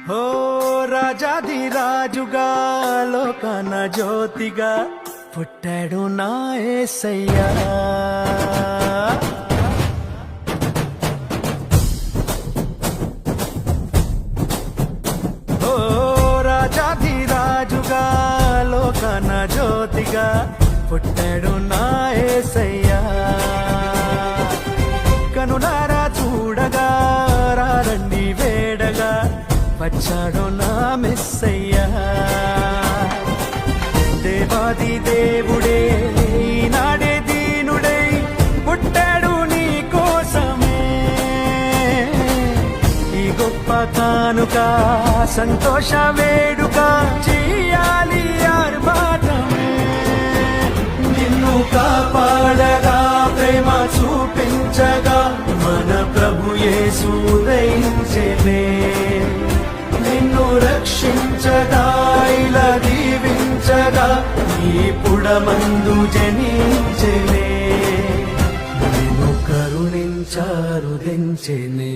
ఓ రాజాది రాజుగా లోకన జ్యోతిగా పుట్టాడు నా యేసయ్యా. ఓ రాజాది రాజుగా లోకన జ్యోతిగా పుట్టాడు నా యేసయ్యా. కనులారా చూడగా రండి వేడగా వచ్చాడు నా మెస్సయ్యా. దేవాది దేవుడే ఈనాడే దీనుడై పుట్టాడు నీ కోసమే. ఈ గొప్ప కానుక సంతోష వేడుక చెయ్యాలి ఆర్భాటమే. నిన్ను కాపాడగా ప్రేమ చూపించగా మన ప్రభు యేసు ఉదయించెనే. నిన్ను రక్షించగా ఇలా దీవించగా ఈ పుడమందు జనించెనే. నిన్ను కరుణించారు దించెనే.